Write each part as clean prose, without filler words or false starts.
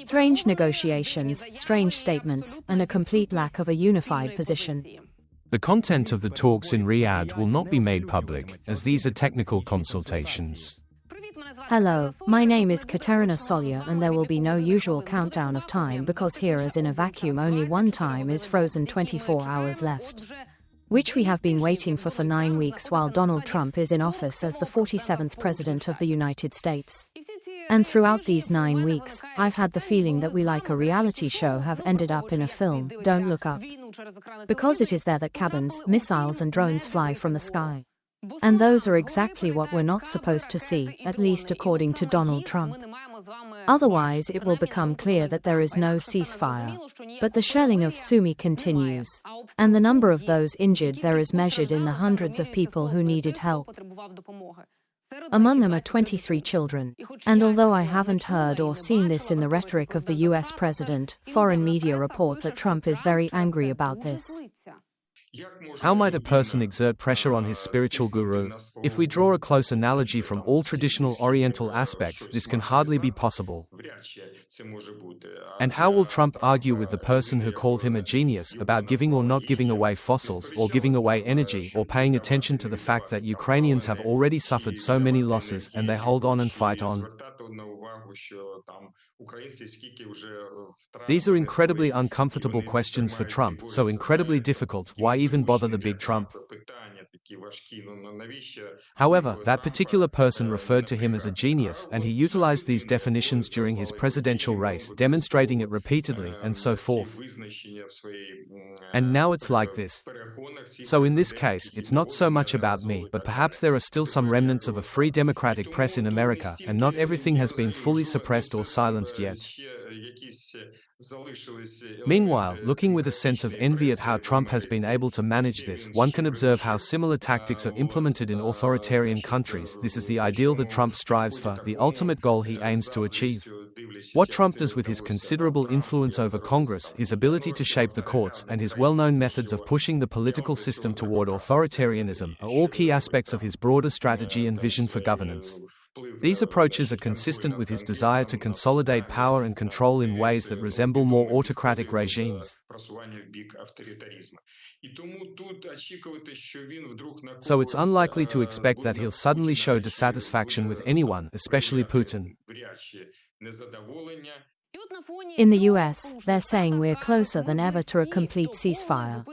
Strange negotiations, strange statements, and a complete lack of a unified position. The content of the talks in Riyadh will not be made public, as these are technical consultations. Hello, my name is Kateryna Solyar, and there will be no usual countdown of time because here, as in a vacuum, only one time is frozen: 24 hours left, which we have been waiting for 9 weeks while Donald Trump is in office as the 47th President of the United States. And throughout these 9 weeks, I've had the feeling that we, like a reality show, have ended up in a film, Don't Look Up. Because it is there that cabins, missiles and drones fly from the sky. And those are exactly what we're not supposed to see, at least according to Donald Trump. Otherwise it will become clear that there is no ceasefire. But the shelling of Sumy continues. And the number of those injured there is measured in the hundreds of people who needed help. Among them are 23 children. And although I haven't heard or seen this in the rhetoric of the US president, foreign media report that Trump is very angry about this. How might a person exert pressure on his spiritual guru? If we draw a close analogy from all traditional Oriental aspects, this can hardly be possible. And how will Trump argue with the person who called him a genius about giving or not giving away fossils, or giving away energy, or paying attention to the fact that Ukrainians have already suffered so many losses and they hold on and fight on? These are incredibly uncomfortable questions for Trump, so incredibly difficult. Why even bother the big Trump? However, that particular person referred to him as a genius, and he utilized these definitions during his presidential race, demonstrating it repeatedly, and so forth. And now it's like this. So in this case, it's not so much about me, but perhaps there are still some remnants of a free democratic press in America, and not everything has been fully suppressed or silenced yet. Meanwhile, looking with a sense of envy at how Trump has been able to manage this, one can observe how similar tactics are implemented in authoritarian countries. This is the ideal that Trump strives for, the ultimate goal he aims to achieve. What Trump does with his considerable influence over Congress, his ability to shape the courts, and his well-known methods of pushing the political system toward authoritarianism are all key aspects of his broader strategy and vision for governance. These approaches are consistent with his desire to consolidate power and control in ways that resemble more autocratic regimes. So it's unlikely to expect that he'll suddenly show dissatisfaction with anyone, especially Putin. In the US, they're saying we're closer than ever to a complete ceasefire.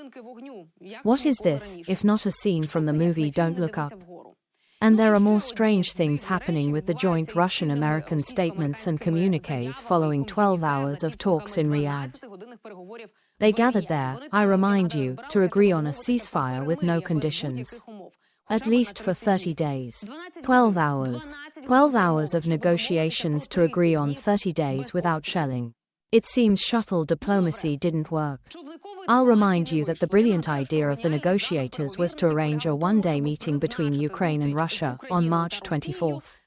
What is this, if not a scene from the movie Don't Look Up? And there are more strange things happening with the joint Russian-American statements and communiques following 12 hours of talks in Riyadh. They gathered there, I remind you, to agree on a ceasefire with no conditions. At least for 30 days. 12 hours. 12 hours of negotiations to agree on 30 days without shelling. It seems shuttle diplomacy didn't work. I'll remind you that the brilliant idea of the negotiators was to arrange a one-day meeting between Ukraine and Russia on March 24th.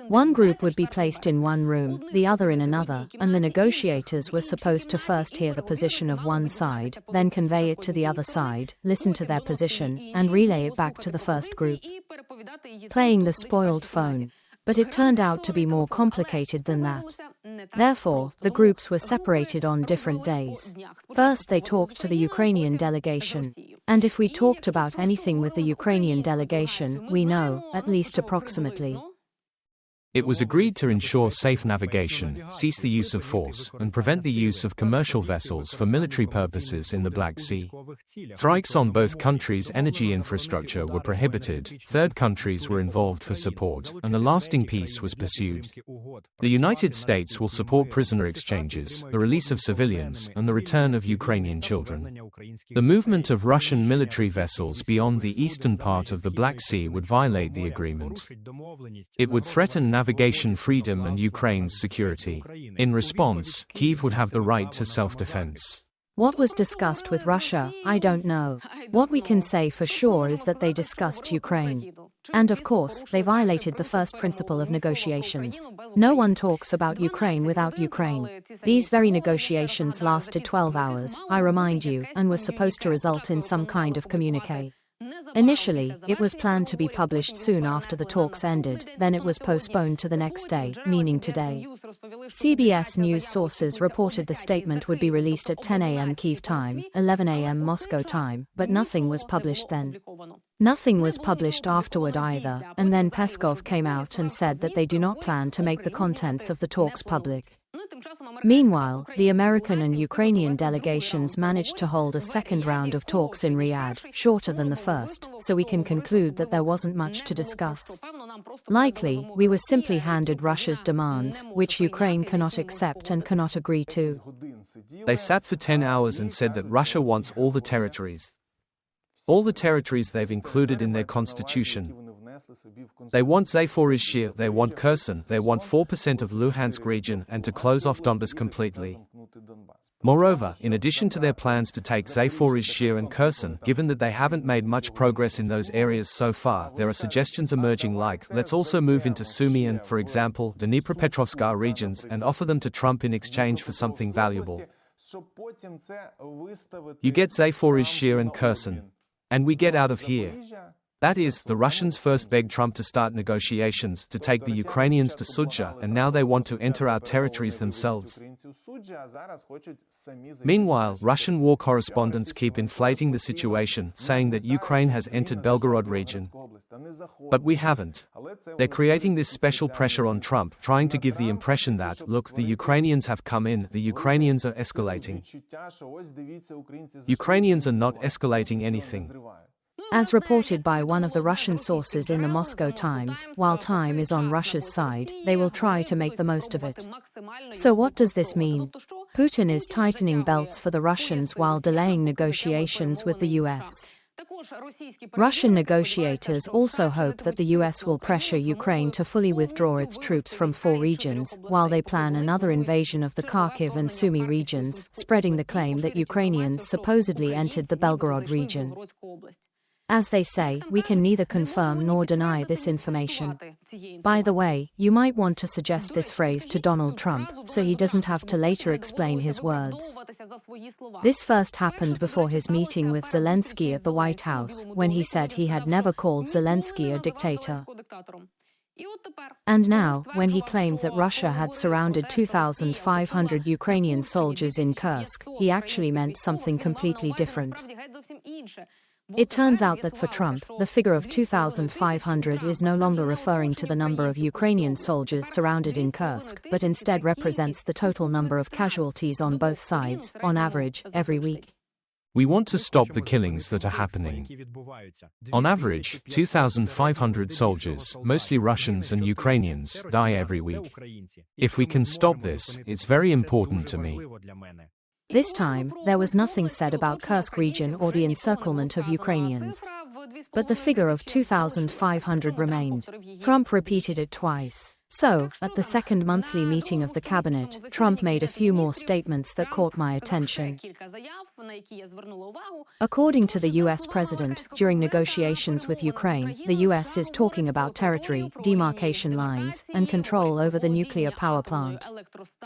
One group would be placed in one room, the other in another, and the negotiators were supposed to first hear the position of one side, then convey it to the other side, listen to their position, and relay it back to the first group. Playing the spoiled phone. But it turned out to be more complicated than that. Therefore, the groups were separated on different days. First they talked to the Ukrainian delegation. And if we talked about anything with the Ukrainian delegation, we know, at least approximately. It was agreed to ensure safe navigation, cease the use of force, and prevent the use of commercial vessels for military purposes in the Black Sea. Strikes on both countries' energy infrastructure were prohibited, third countries were involved for support, and a lasting peace was pursued. The United States will support prisoner exchanges, the release of civilians, and the return of Ukrainian children. The movement of Russian military vessels beyond the eastern part of the Black Sea would violate the agreement. It would threaten navigation freedom and Ukraine's security. In response, Kyiv would have the right to self-defense. What was discussed with Russia, I don't know. What we can say for sure is that they discussed Ukraine. And of course, they violated the first principle of negotiations. No one talks about Ukraine without Ukraine. These very negotiations lasted 12 hours, I remind you, and were supposed to result in some kind of communique. Initially, it was planned to be published soon after the talks ended, then it was postponed to the next day, meaning today. CBS News sources reported the statement would be released at 10 a.m. Kyiv time, 11 a.m. Moscow time, but nothing was published then. Nothing was published afterward either, and then Peskov came out and said that they do not plan to make the contents of the talks public. Meanwhile, the American and Ukrainian delegations managed to hold a second round of talks in Riyadh, shorter than the first, so we can conclude that there wasn't much to discuss. Likely, we were simply handed Russia's demands, which Ukraine cannot accept and cannot agree to. They sat for 10 hours and said that Russia wants all the territories. All the territories they've included in their constitution. They want Zaporizhzhia, they want Kherson, they want 4% of Luhansk region and to close off Donbas completely. Moreover, in addition to their plans to take Zaporizhzhia and Kherson, given that they haven't made much progress in those areas so far, there are suggestions emerging like, let's also move into Sumy and, for example, Dnipropetrovsk regions and offer them to Trump in exchange for something valuable. You get Zaporizhzhia and Kherson. And we get out of here. That is, the Russians first begged Trump to start negotiations to take the Ukrainians to Sudzha, and now they want to enter our territories themselves. Meanwhile, Russian war correspondents keep inflating the situation, saying that Ukraine has entered Belgorod region. But we haven't. They're creating this special pressure on Trump, trying to give the impression that, look, the Ukrainians have come in, the Ukrainians are escalating. Ukrainians are not escalating anything. As reported by one of the Russian sources in the Moscow Times, while time is on Russia's side, they will try to make the most of it. So what does this mean? Putin is tightening belts for the Russians while delaying negotiations with the US. Russian negotiators also hope that the US will pressure Ukraine to fully withdraw its troops from 4 regions, while they plan another invasion of the Kharkiv and Sumy regions, spreading the claim that Ukrainians supposedly entered the Belgorod region. As they say, we can neither confirm nor deny this information. By the way, you might want to suggest this phrase to Donald Trump, so he doesn't have to later explain his words. This first happened before his meeting with Zelensky at the White House, when he said he had never called Zelensky a dictator. And now, when he claimed that Russia had surrounded 2,500 Ukrainian soldiers in Kursk, he actually meant something completely different. It turns out that for Trump, the figure of 2,500 is no longer referring to the number of Ukrainian soldiers surrounded in Kursk, but instead represents the total number of casualties on both sides, on average, every week. We want to stop the killings that are happening. On average, 2,500 soldiers, mostly Russians and Ukrainians, die every week. If we can stop this, it's very important to me. This time, there was nothing said about Kursk region or the encirclement of Ukrainians. But the figure of 2,500 remained. Trump repeated it twice. So, at the second monthly meeting of the cabinet, Trump made a few more statements that caught my attention. According to the US president, during negotiations with Ukraine, the US is talking about territory, demarcation lines, and control over the nuclear power plant.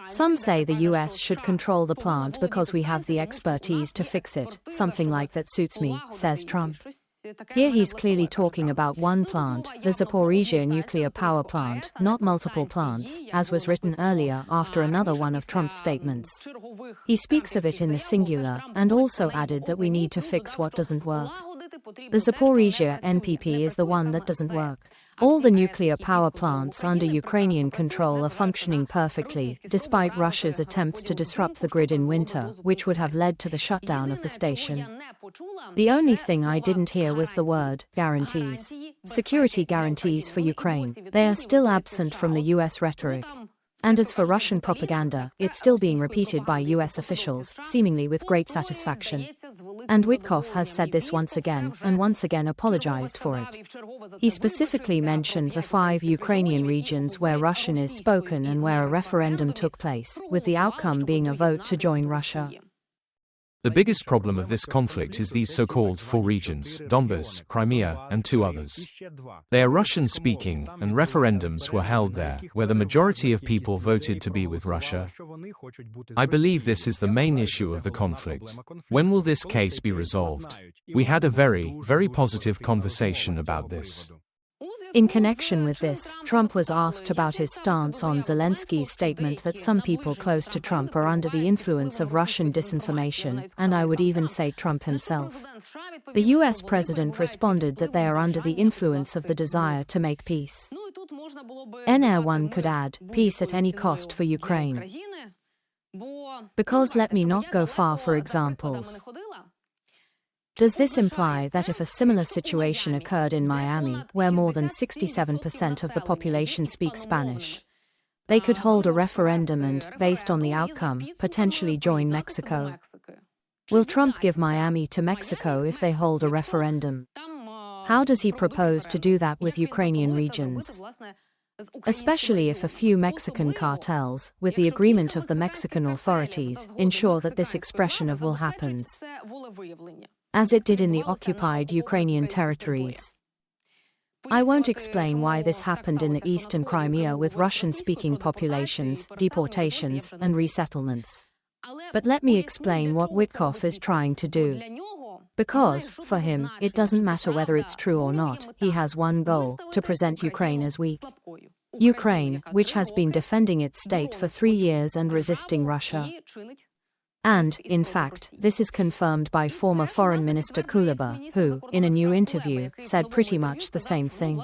Some say the US should control the plant because we have the expertise to fix it. Something like that suits me, says Trump. Here he's clearly talking about one plant, the Zaporizhzhia nuclear power plant, not multiple plants, as was written earlier after another one of Trump's statements. He speaks of it in the singular, and also added that we need to fix what doesn't work. The Zaporizhzhia NPP is the one that doesn't work. All the nuclear power plants under Ukrainian control are functioning perfectly, despite Russia's attempts to disrupt the grid in winter, which would have led to the shutdown of the station. The only thing I didn't hear was the word guarantees. Security guarantees for Ukraine. They are still absent from the US rhetoric. And as for Russian propaganda, it's still being repeated by US officials, seemingly with great satisfaction. And Witkoff has said this once again, and once again apologized for it. He specifically mentioned the 5 Ukrainian regions where Russian is spoken and where a referendum took place, with the outcome being a vote to join Russia. The biggest problem of this conflict is these so-called four regions, Donbas, Crimea, and two others. They are Russian-speaking, and referendums were held there, where the majority of people voted to be with Russia. I believe this is the main issue of the conflict. When will this case be resolved? We had a very positive conversation about this. In connection with this, Trump was asked about his stance on Zelensky's statement that some people close to Trump are under the influence of Russian disinformation, and I would even say Trump himself. The US president responded that they are under the influence of the desire to make peace. One could add, peace at any cost for Ukraine. Because let me not go far for examples. Does this imply that if a similar situation occurred in Miami, where more than 67% of the population speaks Spanish, they could hold a referendum and, based on the outcome, potentially join Mexico? Will Trump give Miami to Mexico if they hold a referendum? How does he propose to do that with Ukrainian regions? Especially if a few Mexican cartels, with the agreement of the Mexican authorities, ensure that this expression of will happens, as it did in the occupied Ukrainian territories. I won't explain why this happened in the eastern Crimea with Russian-speaking populations, deportations, and resettlements. But let me explain what Witkoff is trying to do. Because, for him, it doesn't matter whether it's true or not, he has one goal, to present Ukraine as weak. Ukraine, which has been defending its state for 3 years and resisting Russia. And, in fact, this is confirmed by former Foreign Minister Kuleba, who, in a new interview, said pretty much the same thing.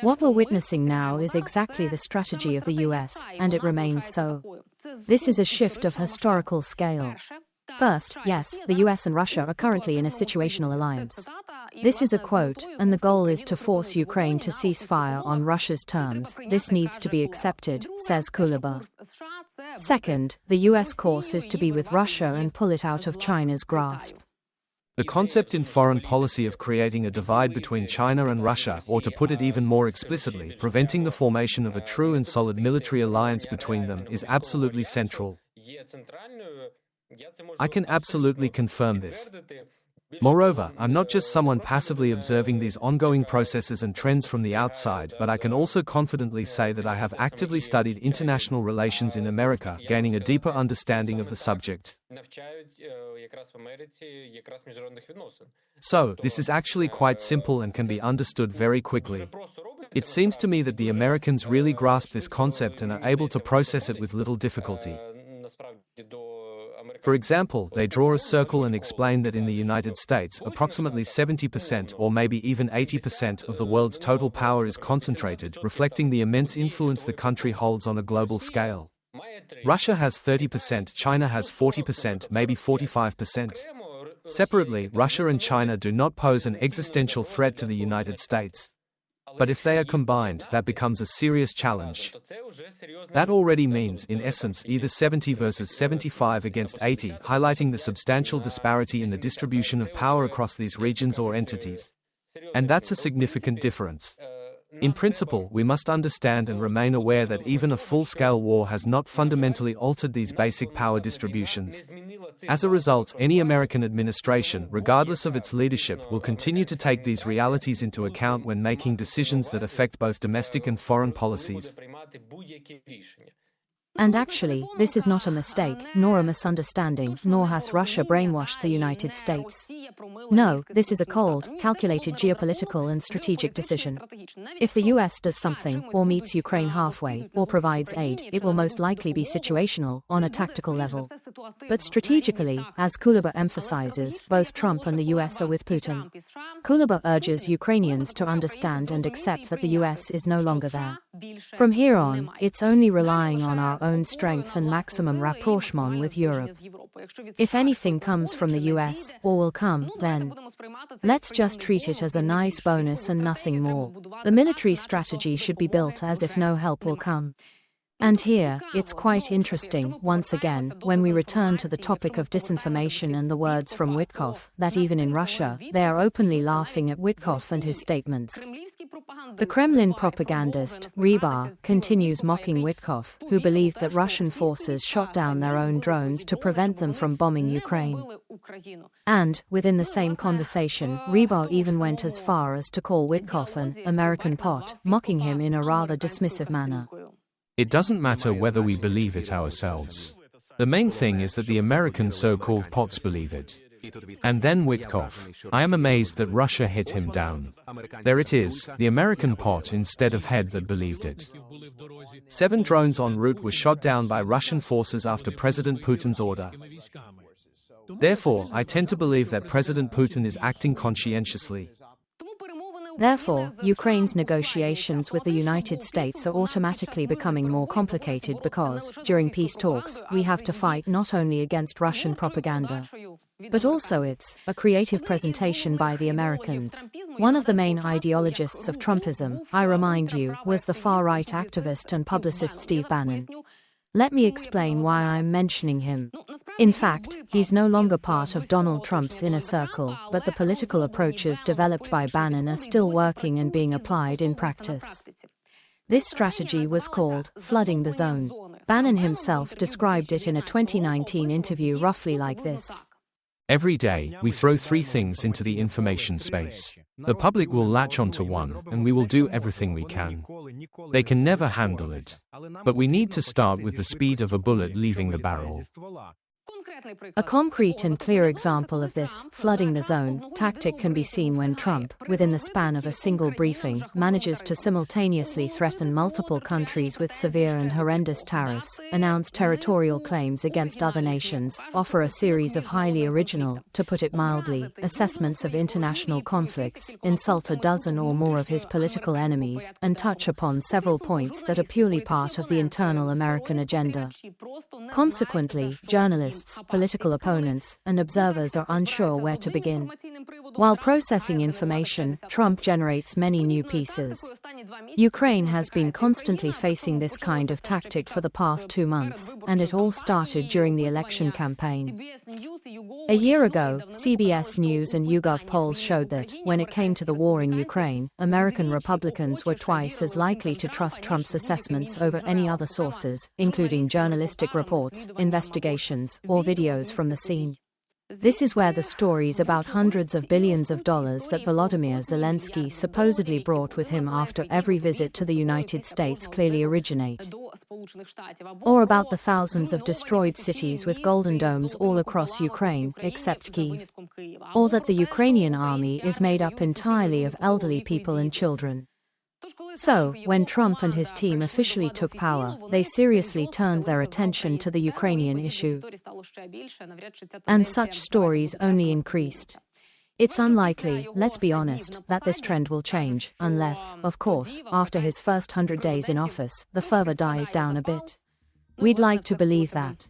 What we're witnessing now is exactly the strategy of the US, and it remains so. This is a shift of historical scale. First, yes, the US and Russia are currently in a situational alliance. This is a quote, and the goal is to force Ukraine to cease fire on Russia's terms. This needs to be accepted, says Kuleba. Second, the US course is to be with Russia and pull it out of China's grasp. The concept in foreign policy of creating a divide between China and Russia, or to put it even more explicitly, preventing the formation of a true and solid military alliance between them, is absolutely central. I can absolutely confirm this. Moreover, I'm not just someone passively observing these ongoing processes and trends from the outside, but I can also confidently say that I have actively studied international relations in America, gaining a deeper understanding of the subject. So, this is actually quite simple and can be understood very quickly. It seems to me that the Americans really grasp this concept and are able to process it with little difficulty. For example, they draw a circle and explain that in the United States, approximately 70% or maybe even 80% of the world's total power is concentrated, reflecting the immense influence the country holds on a global scale. Russia has 30%, China has 40%, maybe 45%. Separately, Russia and China do not pose an existential threat to the United States. But if they are combined, that becomes a serious challenge. That already means, in essence, either 70 versus 75 against 80, highlighting the substantial disparity in the distribution of power across these regions or entities. And that's a significant difference. In principle, we must understand and remain aware that even a full-scale war has not fundamentally altered these basic power distributions. As a result, any American administration, regardless of its leadership, will continue to take these realities into account when making decisions that affect both domestic and foreign policies. And actually, this is not a mistake, nor a misunderstanding, nor has Russia brainwashed the United States. No, this is a cold, calculated geopolitical and strategic decision. If the US does something, or meets Ukraine halfway, or provides aid, it will most likely be situational, on a tactical level. But strategically, as Kuleba emphasizes, both Trump and the US are with Putin. Kuleba urges Ukrainians to understand and accept that the US is no longer there. From here on, it's only relying on our own strength and maximum rapprochement with Europe. If anything comes from the US, or will come, then let's just treat it as a nice bonus and nothing more. The military strategy should be built as if no help will come. And here, it's quite interesting, once again, when we return to the topic of disinformation and the words from Witkoff, that even in Russia, they are openly laughing at Witkoff and his statements. The Kremlin propagandist, Rybar, continues mocking Witkoff, who believed that Russian forces shot down their own drones to prevent them from bombing Ukraine. And, within the same conversation, Rybar even went as far as to call Witkoff an American pot, mocking him in a rather dismissive manner. It doesn't matter whether we believe it ourselves. The main thing is that the American so-called pots believe it. And then Witkoff. I am amazed that Russia hit him down. There it is, the American pot instead of head that believed it. 7 drones en route were shot down by Russian forces after President Putin's order. Therefore, I tend to believe that President Putin is acting conscientiously. Therefore, Ukraine's negotiations with the United States are automatically becoming more complicated because, during peace talks, we have to fight not only against Russian propaganda, but also a creative presentation by the Americans. One of the main ideologists of Trumpism, I remind you, was the far-right activist and publicist Steve Bannon. Let me explain why I'm mentioning him. In fact, he's no longer part of Donald Trump's inner circle, but the political approaches developed by Bannon are still working and being applied in practice. This strategy was called flooding the zone. Bannon himself described it in a 2019 interview roughly like this. Every day, we throw 3 things into the information space. The public will latch onto one, and we will do everything we can. They can never handle it. But we need to start with the speed of a bullet leaving the barrel. A concrete and clear example of this flooding the zone tactic can be seen when Trump, within the span of a single briefing, manages to simultaneously threaten multiple countries with severe and horrendous tariffs, announce territorial claims against other nations, offer a series of highly original, to put it mildly, assessments of international conflicts, insult a dozen or more of his political enemies, and touch upon several points that are purely part of the internal American agenda. Consequently, journalists, political opponents, and observers are unsure where to begin. While processing information, Trump generates many new pieces. Ukraine has been constantly facing this kind of tactic for the past 2 months, and it all started during the election campaign. A year ago, CBS News and YouGov polls showed that, when it came to the war in Ukraine, American Republicans were twice as likely to trust Trump's assessments over any other sources, including journalistic reports, investigations, or videos from the scene. This is where the stories about hundreds of billions of dollars that Volodymyr Zelensky supposedly brought with him after every visit to the United States clearly originate. Or about the thousands of destroyed cities with golden domes all across Ukraine, except Kyiv. Or that the Ukrainian army is made up entirely of elderly people and children. So, when Trump and his team officially took power, they seriously turned their attention to the Ukrainian issue. And such stories only increased. It's unlikely, let's be honest, that this trend will change, unless, of course, after his first 100 days in office, the fervor dies down a bit. We'd like to believe that.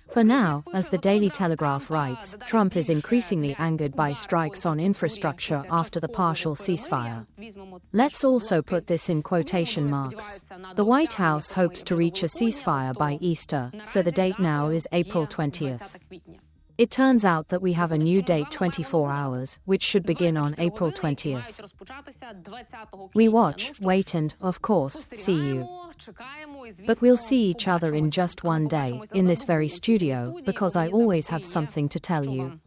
For now, as the Daily Telegraph writes, Trump is increasingly angered by strikes on infrastructure after the partial ceasefire. Let's also put this in quotation marks. The White House hopes to reach a ceasefire by Easter, so the date now is April 20th. It turns out that we have a new date 24 hours, which should begin on April 20th. We watch, wait and, of course, see you. But we'll see each other in just one day, in this very studio, because I always have something to tell you.